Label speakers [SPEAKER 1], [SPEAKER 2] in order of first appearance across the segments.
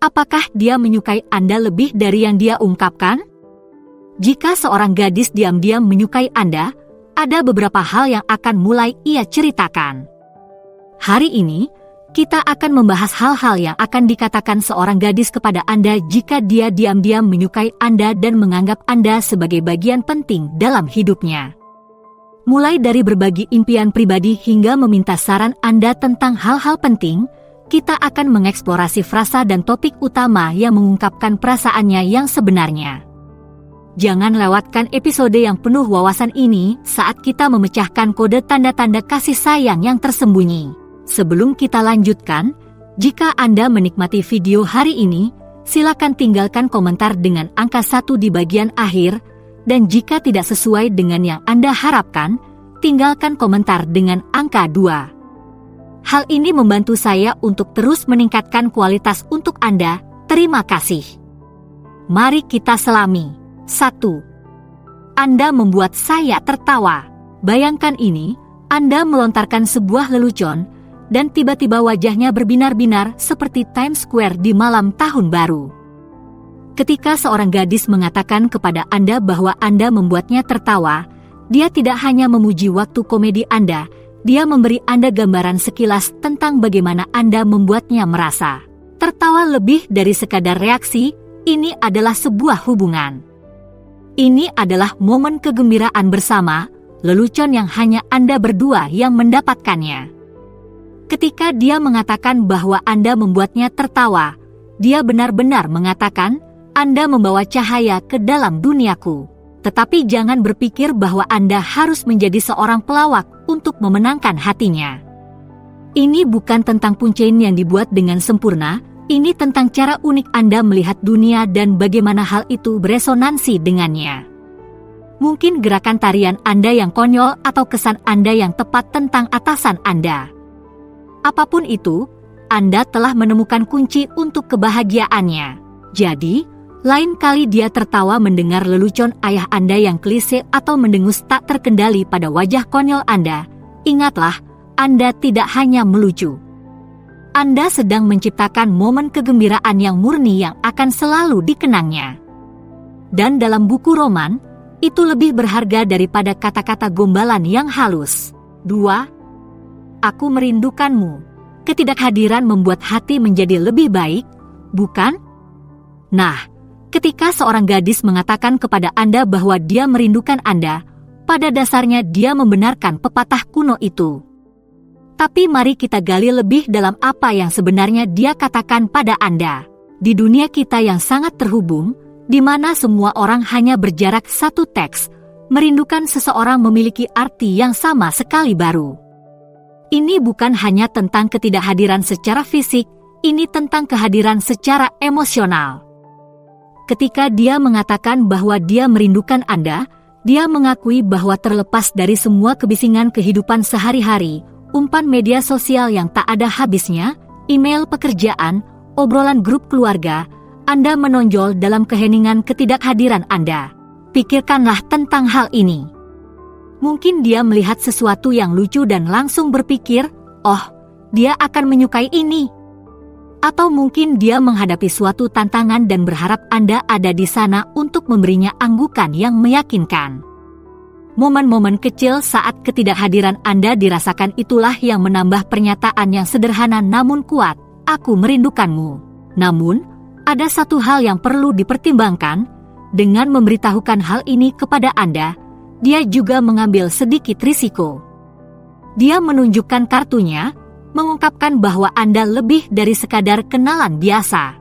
[SPEAKER 1] Apakah dia menyukai Anda lebih dari yang dia ungkapkan? Jika seorang gadis diam-diam menyukai Anda, ada beberapa hal yang akan mulai ia ceritakan. Hari ini, kita akan membahas hal-hal yang akan dikatakan seorang gadis kepada Anda jika dia diam-diam menyukai Anda dan menganggap Anda sebagai bagian penting dalam hidupnya. Mulai dari berbagi impian pribadi hingga meminta saran Anda tentang hal-hal penting, kita akan mengeksplorasi frasa dan topik utama yang mengungkapkan perasaannya yang sebenarnya. Jangan lewatkan episode yang penuh wawasan ini saat kita memecahkan kode tanda-tanda kasih sayang yang tersembunyi. Sebelum kita lanjutkan, jika Anda menikmati video hari ini, silakan tinggalkan komentar dengan angka 1 di bagian akhir, dan jika tidak sesuai dengan yang Anda harapkan, tinggalkan komentar dengan angka 2. Hal ini membantu saya untuk terus meningkatkan kualitas untuk Anda. Terima kasih. Mari kita selami. 1. Anda membuat saya tertawa. Bayangkan ini, Anda melontarkan sebuah lelucon, dan tiba-tiba wajahnya berbinar-binar seperti Times Square di malam tahun baru. Ketika seorang gadis mengatakan kepada Anda bahwa Anda membuatnya tertawa, dia tidak hanya memuji waktu komedi Anda, dia memberi Anda gambaran sekilas tentang bagaimana Anda membuatnya merasa. Tertawa lebih dari sekadar reaksi, ini adalah sebuah hubungan. Ini adalah momen kegembiraan bersama, lelucon yang hanya Anda berdua yang mendapatkannya. Ketika dia mengatakan bahwa Anda membuatnya tertawa, dia benar-benar mengatakan, Anda membawa cahaya ke dalam duniaku. Tetapi jangan berpikir bahwa Anda harus menjadi seorang pelawak untuk memenangkan hatinya. Ini bukan tentang punchline yang dibuat dengan sempurna, ini tentang cara unik Anda melihat dunia dan bagaimana hal itu beresonansi dengannya. Mungkin gerakan tarian Anda yang konyol atau kesan Anda yang tepat tentang atasan Anda. Apapun itu, Anda telah menemukan kunci untuk kebahagiaannya. Jadi, lain kali dia tertawa mendengar lelucon ayah Anda yang klise atau mendengus tak terkendali pada wajah konyol Anda, ingatlah, Anda tidak hanya melucu. Anda sedang menciptakan momen kegembiraan yang murni yang akan selalu dikenangnya. Dan dalam buku roman, itu lebih berharga daripada kata-kata gombalan yang halus. 2. Aku merindukanmu. Ketidakhadiran membuat hati menjadi lebih baik, bukan? Nah, ketika seorang gadis mengatakan kepada Anda bahwa dia merindukan Anda, pada dasarnya dia membenarkan pepatah kuno itu. Tapi mari kita gali lebih dalam apa yang sebenarnya dia katakan pada Anda. Di dunia kita yang sangat terhubung, di mana semua orang hanya berjarak satu teks, merindukan seseorang memiliki arti yang sama sekali baru. Ini bukan hanya tentang ketidakhadiran secara fisik, ini tentang kehadiran secara emosional. Ketika dia mengatakan bahwa dia merindukan Anda, dia mengakui bahwa terlepas dari semua kebisingan kehidupan sehari-hari, umpan media sosial yang tak ada habisnya, email pekerjaan, obrolan grup keluarga, Anda menonjol dalam keheningan ketidakhadiran Anda. Pikirkanlah tentang hal ini. Mungkin dia melihat sesuatu yang lucu dan langsung berpikir, oh, dia akan menyukai ini. Atau mungkin dia menghadapi suatu tantangan dan berharap Anda ada di sana untuk memberinya anggukan yang meyakinkan. Momen-momen kecil saat ketidakhadiran Anda dirasakan itulah yang menambah pernyataan yang sederhana namun kuat, aku merindukanmu. Namun, ada satu hal yang perlu dipertimbangkan, dengan memberitahukan hal ini kepada Anda, dia juga mengambil sedikit risiko. Dia menunjukkan kartunya, mengungkapkan bahwa Anda lebih dari sekadar kenalan biasa.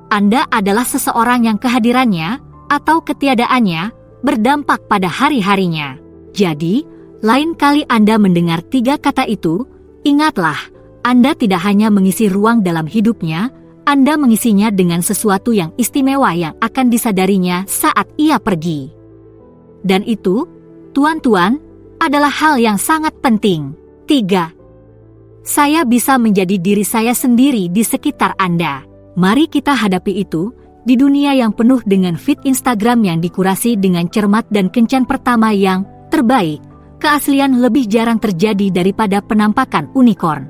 [SPEAKER 1] Anda adalah seseorang yang kehadirannya, atau ketiadaannya, berdampak pada hari-harinya. Jadi, lain kali Anda mendengar 3 kata itu, ingatlah, Anda tidak hanya mengisi ruang dalam hidupnya, Anda mengisinya dengan sesuatu yang istimewa yang akan disadarinya saat ia pergi. Dan itu, tuan-tuan, adalah hal yang sangat penting. 3. Saya bisa menjadi diri saya sendiri di sekitar Anda. Mari kita hadapi itu. Di dunia yang penuh dengan feed Instagram yang dikurasi dengan cermat dan kencan pertama yang terbaik, keaslian lebih jarang terjadi daripada penampakan unicorn.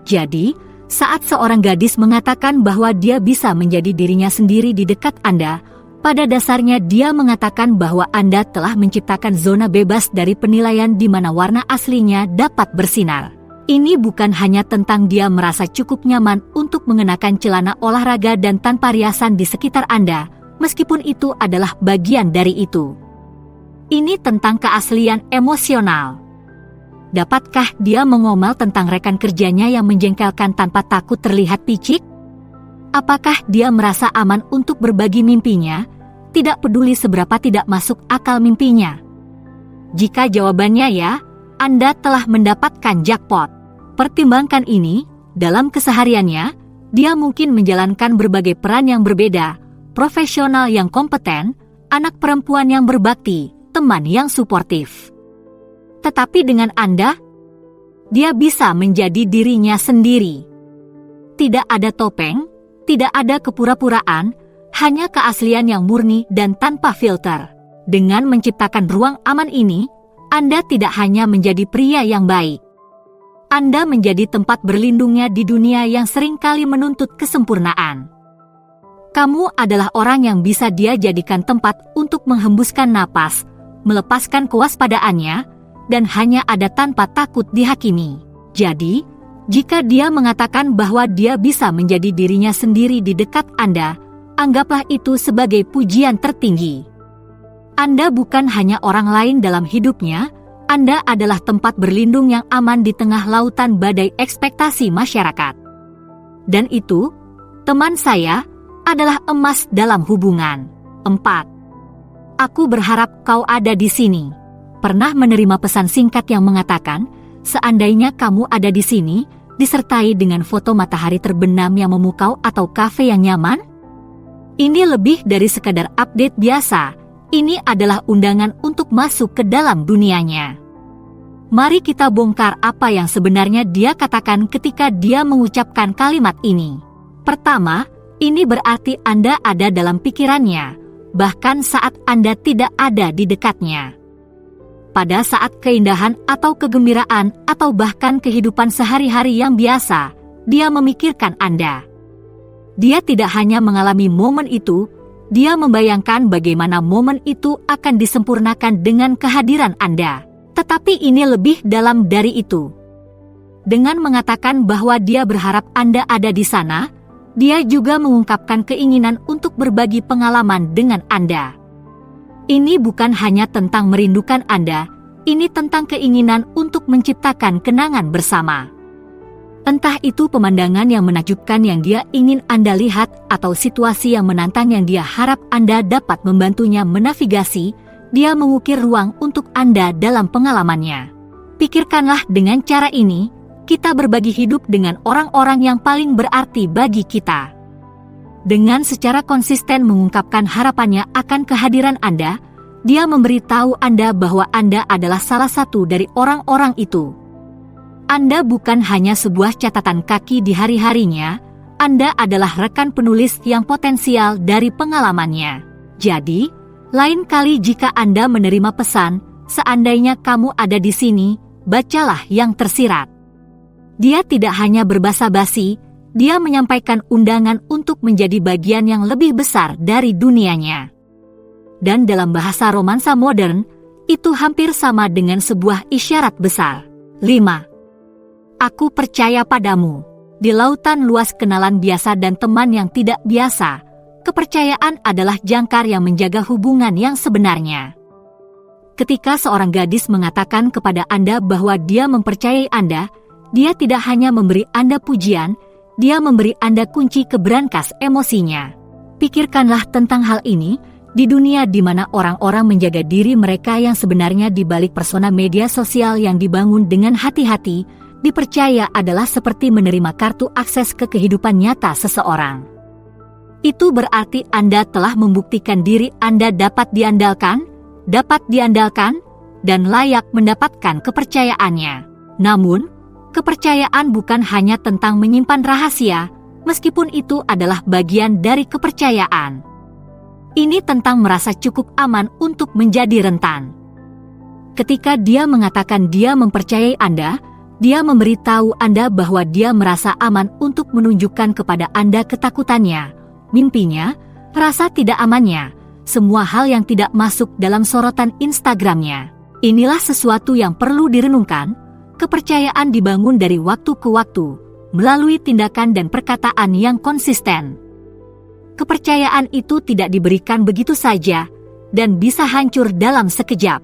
[SPEAKER 1] Jadi, Saat seorang gadis mengatakan bahwa dia bisa menjadi dirinya sendiri di dekat Anda, pada dasarnya dia mengatakan bahwa Anda telah menciptakan zona bebas dari penilaian di mana warna aslinya dapat bersinar. Ini bukan hanya tentang dia merasa cukup nyaman untuk mengenakan celana olahraga dan tanpa riasan di sekitar Anda, meskipun itu adalah bagian dari itu. Ini tentang keaslian emosional. Dapatkah dia mengomel tentang rekan kerjanya yang menjengkelkan tanpa takut terlihat picik? Apakah dia merasa aman untuk berbagi mimpinya, tidak peduli seberapa tidak masuk akal mimpinya? Jika jawabannya ya, Anda telah mendapatkan jackpot. Pertimbangkan ini, dalam kesehariannya, dia mungkin menjalankan berbagai peran yang berbeda, profesional yang kompeten, anak perempuan yang berbakti, teman yang suportif. Tetapi dengan Anda, dia bisa menjadi dirinya sendiri. Tidak ada topeng, tidak ada kepura-puraan, hanya keaslian yang murni dan tanpa filter. Dengan menciptakan ruang aman ini, Anda tidak hanya menjadi pria yang baik. Anda menjadi tempat berlindungnya di dunia yang seringkali menuntut kesempurnaan. Kamu adalah orang yang bisa dia jadikan tempat untuk menghembuskan napas, melepaskan kewaspadaannya, dan hanya ada tanpa takut dihakimi. Jadi, jika dia mengatakan bahwa dia bisa menjadi dirinya sendiri di dekat Anda, anggaplah itu sebagai pujian tertinggi. Anda bukan hanya orang lain dalam hidupnya, Anda adalah tempat berlindung yang aman di tengah lautan badai ekspektasi masyarakat. Dan itu, teman saya, adalah emas dalam hubungan. 4. Aku berharap kau ada di sini. Pernah menerima pesan singkat yang mengatakan, seandainya kamu ada di sini, disertai dengan foto matahari terbenam yang memukau atau kafe yang nyaman? Ini lebih dari sekadar update biasa, ini adalah undangan untuk masuk ke dalam dunianya. Mari kita bongkar apa yang sebenarnya dia katakan ketika dia mengucapkan kalimat ini. Pertama, ini berarti Anda ada dalam pikirannya, bahkan saat Anda tidak ada di dekatnya. Pada saat keindahan atau kegembiraan atau bahkan kehidupan sehari-hari yang biasa, dia memikirkan Anda. Dia tidak hanya mengalami momen itu, dia membayangkan bagaimana momen itu akan disempurnakan dengan kehadiran Anda. Tetapi ini lebih dalam dari itu. Dengan mengatakan bahwa dia berharap Anda ada di sana, dia juga mengungkapkan keinginan untuk berbagi pengalaman dengan Anda. Ini bukan hanya tentang merindukan Anda, ini tentang keinginan untuk menciptakan kenangan bersama. Entah itu pemandangan yang menakjubkan yang dia ingin Anda lihat atau situasi yang menantang yang dia harap Anda dapat membantunya menavigasi, dia mengukir ruang untuk Anda dalam pengalamannya. Pikirkanlah dengan cara ini, kita berbagi hidup dengan orang-orang yang paling berarti bagi kita. Dengan secara konsisten mengungkapkan harapannya akan kehadiran Anda, dia memberitahu Anda bahwa Anda adalah salah satu dari orang-orang itu. Anda bukan hanya sebuah catatan kaki di hari-harinya, Anda adalah rekan penulis yang potensial dari pengalamannya. Jadi, lain kali jika Anda menerima pesan, seandainya kamu ada di sini, bacalah yang tersirat. Dia tidak hanya berbasa-basi, dia menyampaikan undangan untuk menjadi bagian yang lebih besar dari dunianya. Dan dalam bahasa romansa modern, itu hampir sama dengan sebuah isyarat besar. 5. Aku percaya padamu. Di lautan luas kenalan biasa dan teman yang tidak biasa, kepercayaan adalah jangkar yang menjaga hubungan yang sebenarnya. Ketika seorang gadis mengatakan kepada Anda bahwa dia mempercayai Anda, dia tidak hanya memberi Anda pujian, dia memberi Anda kunci ke brankas emosinya. Pikirkanlah tentang hal ini, di dunia di mana orang-orang menjaga diri mereka yang sebenarnya di balik persona media sosial yang dibangun dengan hati-hati, dipercaya adalah seperti menerima kartu akses ke kehidupan nyata seseorang. Itu berarti Anda telah membuktikan diri Anda dapat diandalkan, dan layak mendapatkan kepercayaannya. Namun, kepercayaan bukan hanya tentang menyimpan rahasia, meskipun itu adalah bagian dari kepercayaan. Ini tentang merasa cukup aman untuk menjadi rentan. Ketika dia mengatakan dia mempercayai Anda, Dia memberitahu Anda bahwa dia merasa aman untuk menunjukkan kepada Anda ketakutannya, mimpinya, rasa tidak amannya, semua hal yang tidak masuk dalam sorotan Instagramnya. Inilah sesuatu yang perlu direnungkan. Kepercayaan dibangun dari waktu ke waktu, melalui tindakan dan perkataan yang konsisten. Kepercayaan itu tidak diberikan begitu saja, dan bisa hancur dalam sekejap.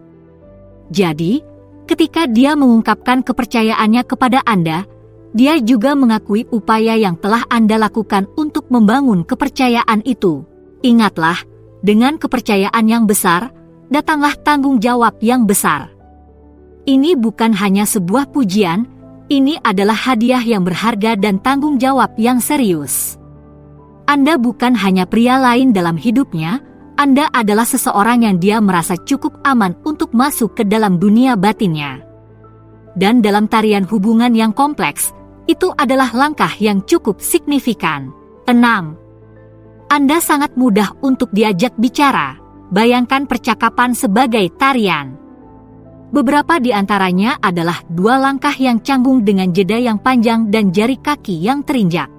[SPEAKER 1] Jadi, ketika dia mengungkapkan kepercayaannya kepada Anda, dia juga mengakui upaya yang telah Anda lakukan untuk membangun kepercayaan itu. Ingatlah, dengan kepercayaan yang besar, datanglah tanggung jawab yang besar. Ini bukan hanya sebuah pujian, ini adalah hadiah yang berharga dan tanggung jawab yang serius. Anda bukan hanya pria lain dalam hidupnya, Anda adalah seseorang yang dia merasa cukup aman untuk masuk ke dalam dunia batinnya. Dan dalam tarian hubungan yang kompleks, itu adalah langkah yang cukup signifikan. 6. Anda sangat mudah untuk diajak bicara. Bayangkan percakapan sebagai tarian. Beberapa di antaranya adalah 2 langkah yang canggung dengan jeda yang panjang dan jari kaki yang terinjak.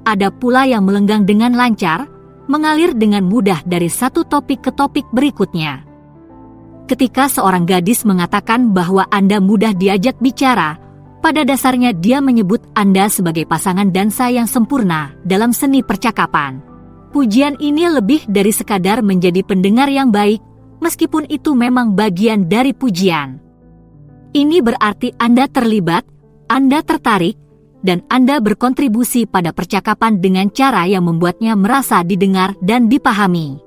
[SPEAKER 1] Ada pula yang melenggang dengan lancar, mengalir dengan mudah dari satu topik ke topik berikutnya. Ketika seorang gadis mengatakan bahwa Anda mudah diajak bicara, pada dasarnya dia menyebut Anda sebagai pasangan dansa yang sempurna dalam seni percakapan. Pujian ini lebih dari sekadar menjadi pendengar yang baik, meskipun itu memang bagian dari pujian. Ini berarti Anda terlibat, Anda tertarik, dan Anda berkontribusi pada percakapan dengan cara yang membuatnya merasa didengar dan dipahami.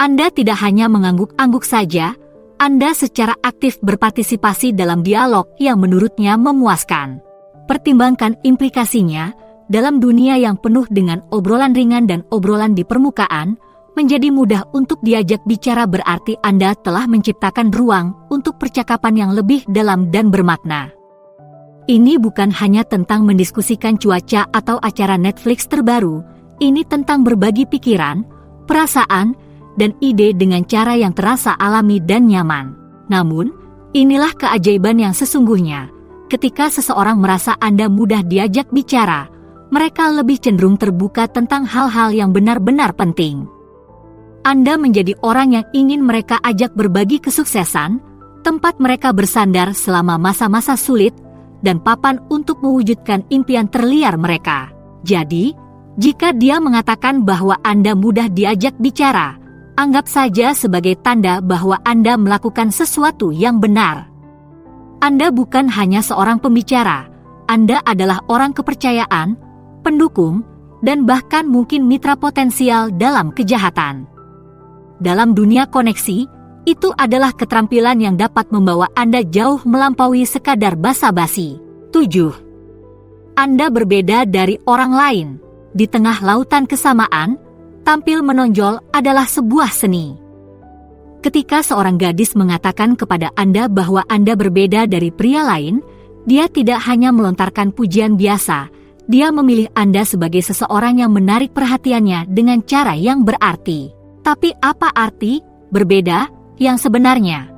[SPEAKER 1] Anda tidak hanya mengangguk-angguk saja, Anda secara aktif berpartisipasi dalam dialog yang menurutnya memuaskan. Pertimbangkan implikasinya, dalam dunia yang penuh dengan obrolan ringan dan obrolan di permukaan, menjadi mudah untuk diajak bicara berarti Anda telah menciptakan ruang untuk percakapan yang lebih dalam dan bermakna. Ini bukan hanya tentang mendiskusikan cuaca atau acara Netflix terbaru, ini tentang berbagi pikiran, perasaan, dan ide dengan cara yang terasa alami dan nyaman. Namun, inilah keajaiban yang sesungguhnya. Ketika seseorang merasa Anda mudah diajak bicara, mereka lebih cenderung terbuka tentang hal-hal yang benar-benar penting. Anda menjadi orang yang ingin mereka ajak berbagi kesuksesan, tempat mereka bersandar selama masa-masa sulit, dan papan untuk mewujudkan impian terliar mereka. Jadi, jika dia mengatakan bahwa Anda mudah diajak bicara, anggap saja sebagai tanda bahwa Anda melakukan sesuatu yang benar. Anda bukan hanya seorang pembicara, Anda adalah orang kepercayaan, pendukung, dan bahkan mungkin mitra potensial dalam kejahatan. Dalam dunia koneksi, itu adalah keterampilan yang dapat membawa Anda jauh melampaui sekadar basa-basi. 7. Anda berbeda dari orang lain. Di tengah lautan kesamaan, tampil menonjol adalah sebuah seni. Ketika seorang gadis mengatakan kepada Anda bahwa Anda berbeda dari pria lain, dia tidak hanya melontarkan pujian biasa, dia memilih Anda sebagai seseorang yang menarik perhatiannya dengan cara yang berarti. Tapi apa arti berbeda yang sebenarnya?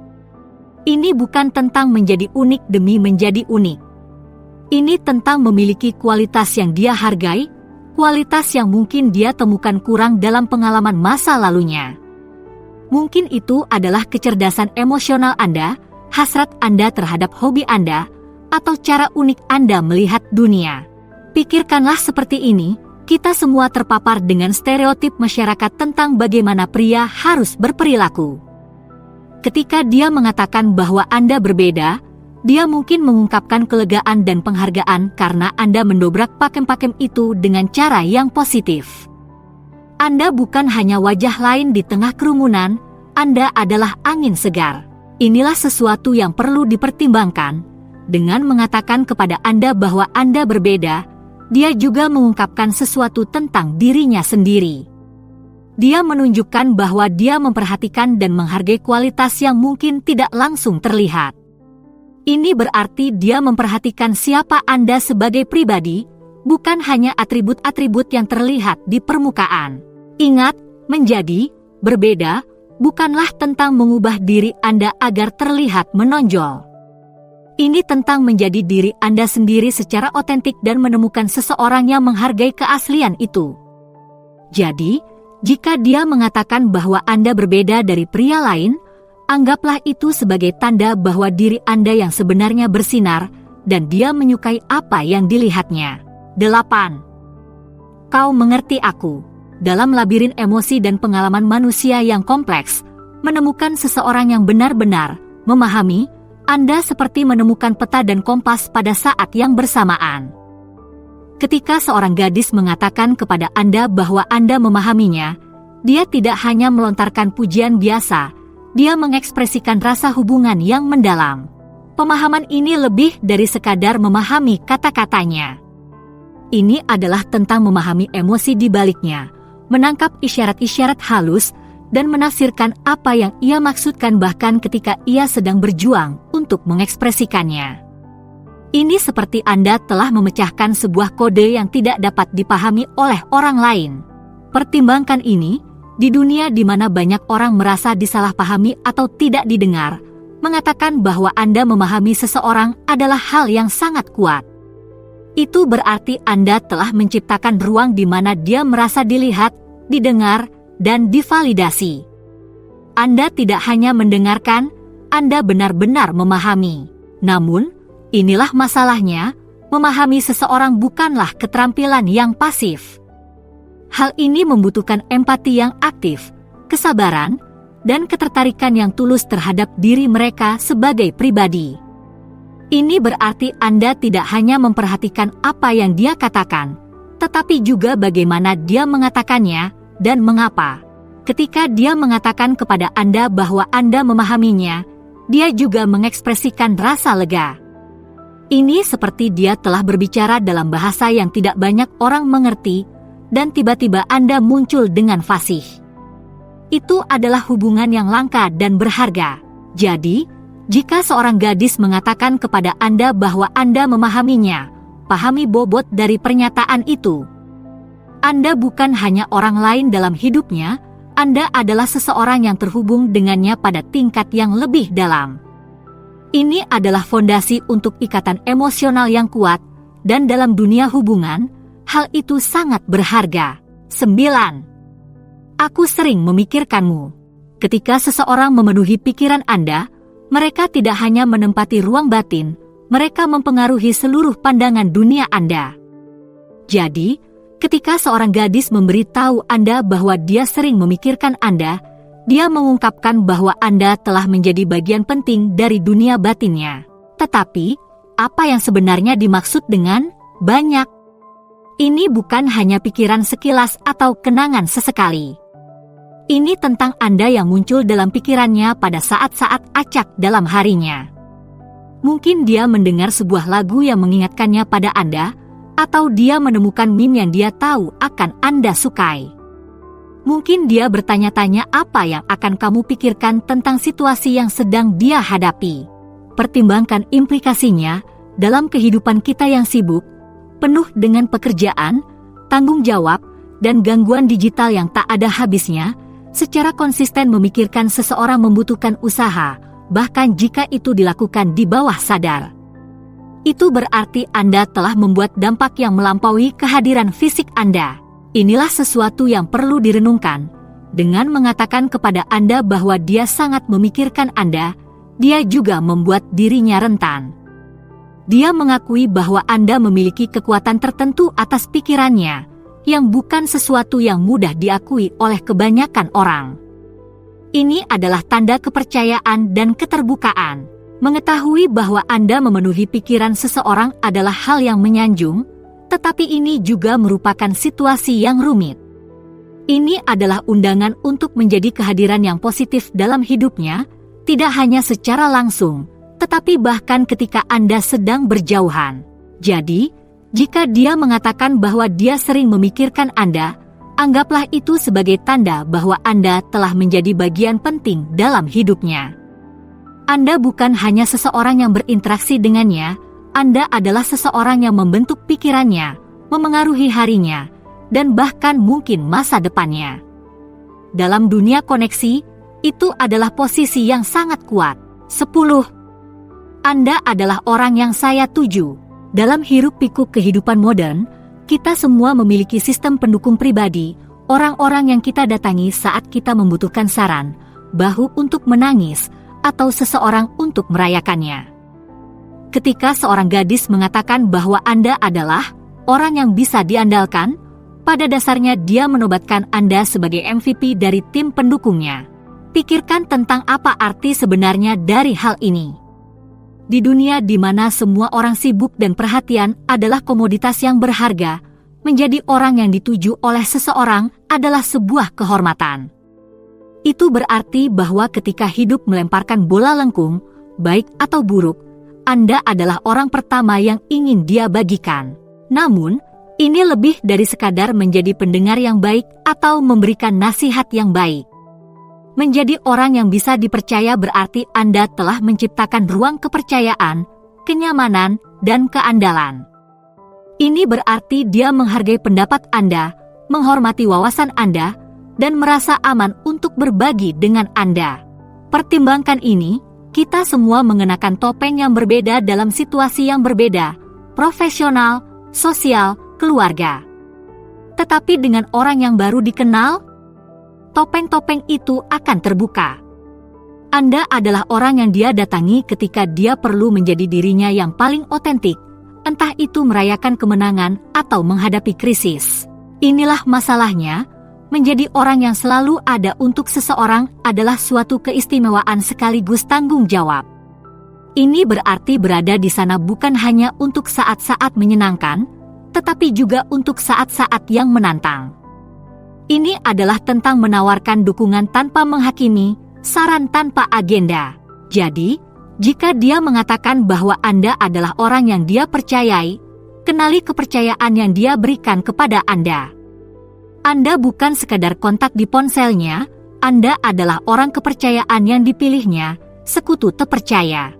[SPEAKER 1] Ini bukan tentang menjadi unik demi menjadi unik. Ini tentang memiliki kualitas yang dia hargai, kualitas yang mungkin dia temukan kurang dalam pengalaman masa lalunya. Mungkin itu adalah kecerdasan emosional Anda, hasrat Anda terhadap hobi Anda, atau cara unik Anda melihat dunia. Pikirkanlah seperti ini, kita semua terpapar dengan stereotip masyarakat tentang bagaimana pria harus berperilaku. Ketika dia mengatakan bahwa Anda berbeda, dia mungkin mengungkapkan kelegaan dan penghargaan karena Anda mendobrak pakem-pakem itu dengan cara yang positif. Anda bukan hanya wajah lain di tengah kerumunan, Anda adalah angin segar. Inilah sesuatu yang perlu dipertimbangkan. Dengan mengatakan kepada Anda bahwa Anda berbeda, dia juga mengungkapkan sesuatu tentang dirinya sendiri. Dia menunjukkan bahwa dia memperhatikan dan menghargai kualitas yang mungkin tidak langsung terlihat. Ini berarti dia memperhatikan siapa Anda sebagai pribadi, bukan hanya atribut-atribut yang terlihat di permukaan. Ingat, menjadi berbeda bukanlah tentang mengubah diri Anda agar terlihat menonjol. Ini tentang menjadi diri Anda sendiri secara otentik dan menemukan seseorang yang menghargai keaslian itu. Jadi, jika dia mengatakan bahwa Anda berbeda dari pria lain, anggaplah itu sebagai tanda bahwa diri Anda yang sebenarnya bersinar dan dia menyukai apa yang dilihatnya. 8. Kau mengerti aku. Dalam labirin emosi dan pengalaman manusia yang kompleks, menemukan seseorang yang benar-benar memahami Anda seperti menemukan peta dan kompas pada saat yang bersamaan. Ketika seorang gadis mengatakan kepada Anda bahwa Anda memahaminya, dia tidak hanya melontarkan pujian biasa, dia mengekspresikan rasa hubungan yang mendalam. Pemahaman ini lebih dari sekadar memahami kata-katanya. Ini adalah tentang memahami emosi di baliknya, menangkap isyarat-isyarat halus, dan menafsirkan apa yang ia maksudkan bahkan ketika ia sedang berjuang untuk mengekspresikannya. Ini seperti Anda telah memecahkan sebuah kode yang tidak dapat dipahami oleh orang lain. Pertimbangkan ini, di dunia di mana banyak orang merasa disalahpahami atau tidak didengar, mengatakan bahwa Anda memahami seseorang adalah hal yang sangat kuat. Itu berarti Anda telah menciptakan ruang di mana dia merasa dilihat, didengar, dan divalidasi. Anda tidak hanya mendengarkan, Anda benar-benar memahami. Namun, inilah masalahnya, memahami seseorang bukanlah keterampilan yang pasif. Hal ini membutuhkan empati yang aktif, kesabaran, dan ketertarikan yang tulus terhadap diri mereka sebagai pribadi. Ini berarti Anda tidak hanya memperhatikan apa yang dia katakan, tetapi juga bagaimana dia mengatakannya dan mengapa. Ketika dia mengatakan kepada Anda bahwa Anda memahaminya, dia juga mengekspresikan rasa lega. Ini seperti dia telah berbicara dalam bahasa yang tidak banyak orang mengerti, dan tiba-tiba Anda muncul dengan fasih. Itu adalah hubungan yang langka dan berharga. Jadi, jika seorang gadis mengatakan kepada Anda bahwa Anda memahaminya, pahami bobot dari pernyataan itu. Anda bukan hanya orang lain dalam hidupnya, Anda adalah seseorang yang terhubung dengannya pada tingkat yang lebih dalam. Ini adalah fondasi untuk ikatan emosional yang kuat, dan dalam dunia hubungan, hal itu sangat berharga. 9. Aku sering memikirkanmu. Ketika seseorang memenuhi pikiran Anda, mereka tidak hanya menempati ruang batin, mereka mempengaruhi seluruh pandangan dunia Anda. Jadi, ketika seorang gadis memberitahu Anda bahwa dia sering memikirkan Anda, dia mengungkapkan bahwa Anda telah menjadi bagian penting dari dunia batinnya. Tetapi, apa yang sebenarnya dimaksud dengan banyak? Ini bukan hanya pikiran sekilas atau kenangan sesekali. Ini tentang Anda yang muncul dalam pikirannya pada saat-saat acak dalam harinya. Mungkin dia mendengar sebuah lagu yang mengingatkannya pada Anda, atau dia menemukan meme yang dia tahu akan Anda sukai. Mungkin dia bertanya-tanya apa yang akan kamu pikirkan tentang situasi yang sedang dia hadapi. Pertimbangkan implikasinya dalam kehidupan kita yang sibuk, penuh dengan pekerjaan, tanggung jawab, dan gangguan digital yang tak ada habisnya. Secara konsisten memikirkan seseorang membutuhkan usaha, bahkan jika itu dilakukan di bawah sadar. Itu berarti Anda telah membuat dampak yang melampaui kehadiran fisik Anda. Inilah sesuatu yang perlu direnungkan. Dengan mengatakan kepada Anda bahwa dia sangat memikirkan Anda, dia juga membuat dirinya rentan. Dia mengakui bahwa Anda memiliki kekuatan tertentu atas pikirannya, yang bukan sesuatu yang mudah diakui oleh kebanyakan orang. Ini adalah tanda kepercayaan dan keterbukaan. Mengetahui bahwa Anda memenuhi pikiran seseorang adalah hal yang menyanjung, tetapi ini juga merupakan situasi yang rumit. Ini adalah undangan untuk menjadi kehadiran yang positif dalam hidupnya, tidak hanya secara langsung, tetapi bahkan ketika Anda sedang berjauhan. Jadi, jika dia mengatakan bahwa dia sering memikirkan Anda, anggaplah itu sebagai tanda bahwa Anda telah menjadi bagian penting dalam hidupnya. Anda bukan hanya seseorang yang berinteraksi dengannya, Anda adalah seseorang yang membentuk pikirannya, memengaruhi harinya, dan bahkan mungkin masa depannya. Dalam dunia koneksi, itu adalah posisi yang sangat kuat. 10. Anda adalah orang yang saya tuju. Dalam hiruk-pikuk kehidupan modern, kita semua memiliki sistem pendukung pribadi, orang-orang yang kita datangi saat kita membutuhkan saran, bahu untuk menangis, atau seseorang untuk merayakannya. Ketika seorang gadis mengatakan bahwa Anda adalah orang yang bisa diandalkan, pada dasarnya dia menobatkan Anda sebagai MVP dari tim pendukungnya. Pikirkan tentang apa arti sebenarnya dari hal ini. Di dunia di mana semua orang sibuk dan perhatian adalah komoditas yang berharga, menjadi orang yang dituju oleh seseorang adalah sebuah kehormatan. Itu berarti bahwa ketika hidup melemparkan bola lengkung, baik atau buruk, Anda adalah orang pertama yang ingin dia bagikan. Namun, ini lebih dari sekadar menjadi pendengar yang baik atau memberikan nasihat yang baik. Menjadi orang yang bisa dipercaya berarti Anda telah menciptakan ruang kepercayaan, kenyamanan, dan keandalan. Ini berarti dia menghargai pendapat Anda, menghormati wawasan Anda, dan merasa aman untuk berbagi dengan Anda. Pertimbangkan ini, kita semua mengenakan topeng yang berbeda dalam situasi yang berbeda, profesional, sosial, keluarga. Tetapi dengan orang yang baru dikenal, topeng-topeng itu akan terbuka. Anda adalah orang yang dia datangi ketika dia perlu menjadi dirinya yang paling otentik, entah itu merayakan kemenangan atau menghadapi krisis. Inilah masalahnya, menjadi orang yang selalu ada untuk seseorang adalah suatu keistimewaan sekaligus tanggung jawab. Ini berarti berada di sana bukan hanya untuk saat-saat menyenangkan, tetapi juga untuk saat-saat yang menantang. Ini adalah tentang menawarkan dukungan tanpa menghakimi, saran tanpa agenda. Jadi, jika dia mengatakan bahwa Anda adalah orang yang dia percayai, kenali kepercayaan yang dia berikan kepada Anda. Anda bukan sekadar kontak di ponselnya, Anda adalah orang kepercayaan yang dipilihnya, sekutu terpercaya.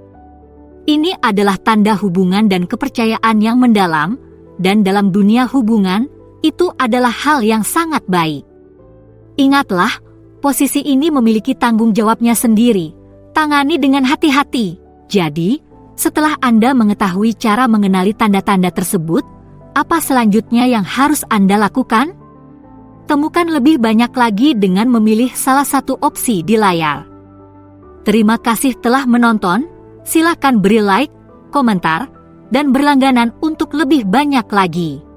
[SPEAKER 1] Ini adalah tanda hubungan dan kepercayaan yang mendalam, dan dalam dunia hubungan, itu adalah hal yang sangat baik. Ingatlah, posisi ini memiliki tanggung jawabnya sendiri. Tangani dengan hati-hati. Jadi, setelah Anda mengetahui cara mengenali tanda-tanda tersebut, apa selanjutnya yang harus Anda lakukan? Temukan lebih banyak lagi dengan memilih salah satu opsi di layar. Terima kasih telah menonton. Silakan beri like, komentar, dan berlangganan untuk lebih banyak lagi.